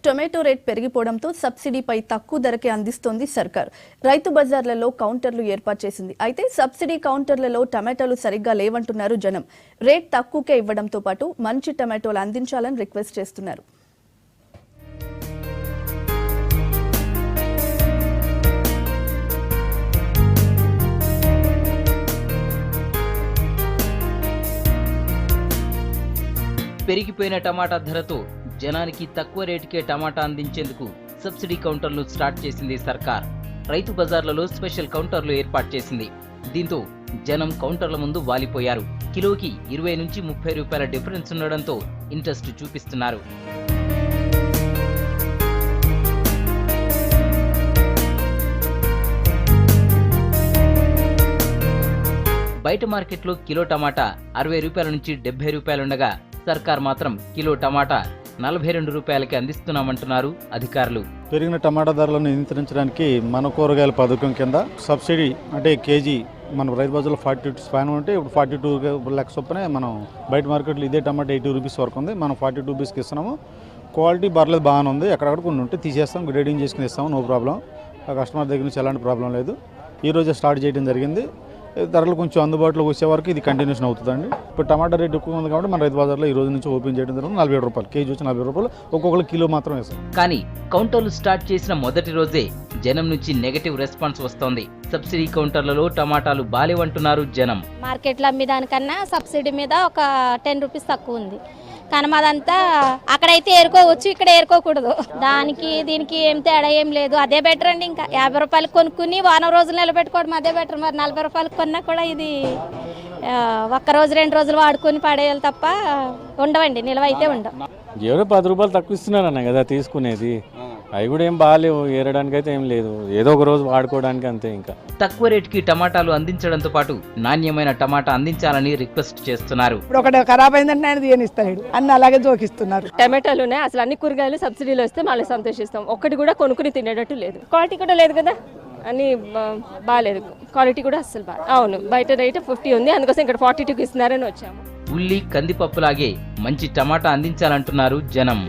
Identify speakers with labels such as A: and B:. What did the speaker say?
A: Tomato rate పెరిగిపోవడంతో సబ్సిడీపై తక్కువ ధరకే అందిస్తోంది సర్కార్. రైతు బజార్లలో కౌంటర్లు ఏర్పాటు చేసింది. అయితే సబ్సిడీ కౌంటర్లలో టమాటాలు సరిగ్గా లేవంటున్నారు జనం. రేట్ తక్కువకే ఇవ్వడంతో పాటు మంచి టమాటోలు అందించాలని రిక్వెస్ట్ చేస్తున్నారు.
B: పెరిగిపోయిన టమాటా ధరతో జనానికి తక్కువ రేటుకే టమాటా అందించేందుకు సబ్సిడీ కౌంటర్లు స్టార్ట్ చేసింది సర్కార్. రైతు బజార్లలో స్పెషల్ కౌంటర్లు ఏర్పాటు చేసింది. దీంతో జనం కౌంటర్ల ముందు వాలిపోయారు. కిలోకి 20 నుంచి 30 రూపాయల డిఫరెన్స్ ఉండడంతో ఇంట్రెస్ట్ చూపిస్తున్నారు. బయట మార్కెట్లో కిలో టమాటా 60 రూపాయల నుంచి 70 రూపాయలుండగా సర్కార్ మాత్రం కిలో టమాటా 42 రూపాయలకి అందిస్తున్నామంటున్నారు అధికారులు.
C: పెరిగిన టమాటా ధరలను నియంత్రించడానికి మన కూరగాయల పథకం కింద సబ్సిడీ అంటే కేజీ మన రైతు బజార్లో 42 ఉంటే ఇప్పుడు 42 లక్ష చొప్పునే మనం బయట మార్కెట్లో ఇదే టమాటా 80 రూపీస్ వరకు ఉంది. మనం 42 రూపీస్కి ఇస్తున్నాము. క్వాలిటీ పర్లేదు, బాగానే ఉంది. ఎక్కడక్కడ కొన్ని ఉంటే తీసేస్తాం, గ్రేడింగ్ చేసుకుని ఇస్తాము, నో ప్రాబ్లం. కస్టమర్ దగ్గర నుంచి ఎలాంటి ప్రాబ్లం లేదు. ఈరోజే స్టార్ట్ చేయడం జరిగింది. ధరలు కొంచెం అందుబాటులోకి వచ్చే వరకు ఇది కంటిన్యూషన్ అవుతుందండి. ఇప్పుడు టమాటా రేట్ ఎక్కువ ఉంది కాబట్టి మన రైతు బజార్లో ఈ రోజు నుంచి ఓపెన్ చేయడం జరుగుతుంది. 47 రూపాయలు కేజీ వచ్చి 40 రూపాయలు, ఒక్కొక్కరు కిలో మాత్రం వేస్తాం.
B: కానీ కౌంటర్లు స్టార్ట్ చేసిన మొదటి రోజే జనం నుంచి నెగటివ్ రెస్పాన్స్ వస్తోంది. సబ్సిడీ కౌంటర్లలో టమాటాలు బాలేవంటున్నారు జనం.
D: మార్కెట్లో అమ్మేదానికన్నా సబ్సిడీ మీద ఒక 10 రూపీస్ తక్కువ ఉంది. కానీ మాదంతా అక్కడైతే ఏరుకోవచ్చు, ఇక్కడ ఏరుకోకూడదు. దానికి దీనికి ఏం తేడా ఏం లేదు. అదే బెటర్ అండి. ఇంకా 50 రూపాయలు కొనుక్కుని వారం రోజులు నిలబెట్టుకోవడం అదే బెటర్. మరి 40 రూపాయలు కొన్నా కూడా ఇది ఒక్క రోజు 2 రోజులు వాడుకొని పడేయాలి తప్ప ఉండవండి, నిల్వ అయితే ఉండవు.
E: ఎవరో 10 రూపాయలు తక్కువ ఇస్తున్నారన్న కదా తీసుకునేది. అవి కూడా ఏం బాగాలేవు, ఏరడానికి అయితే ఏం లేదు, ఏదో ఒక రోజు వాడుకోవడానికి అంతే. ఇంకా
B: తక్కువ రేటుకి టమాటాలు అందించడంతో పాటు నాణ్యమైన టమాటా అందించాలని రిక్వెస్ట్ చేస్తున్నారు.
F: ఇప్పుడు ఒకటి ఖరాబ్ అయిందంటే ఆయన తీయనిస్తాడు అన్ని అలాగే జోకిస్తున్నారు.
G: టమాటాలునే అసలు అన్ని కూరగాయలు సబ్సిడీలో వస్తే మళ్ళీ సంతోషిస్తాం. ఒక్కటి కూడా కొనుక్కుని తినేటట్టు లేదు. క్వాలిటీ కూడా లేదు కదా, అన్ని బాగాలేదు. క్వాలిటీ కూడా అస్సలు బాగా. అవును, బయట రేట్ 50 ఉంది, అందుకోసం ఇక్కడ 42కి ఇస్తున్నారని వచ్చాము.
B: ఉల్లి కందిపప్పులాగే మంచి టమాటా అందించాలంటున్నారు జనం.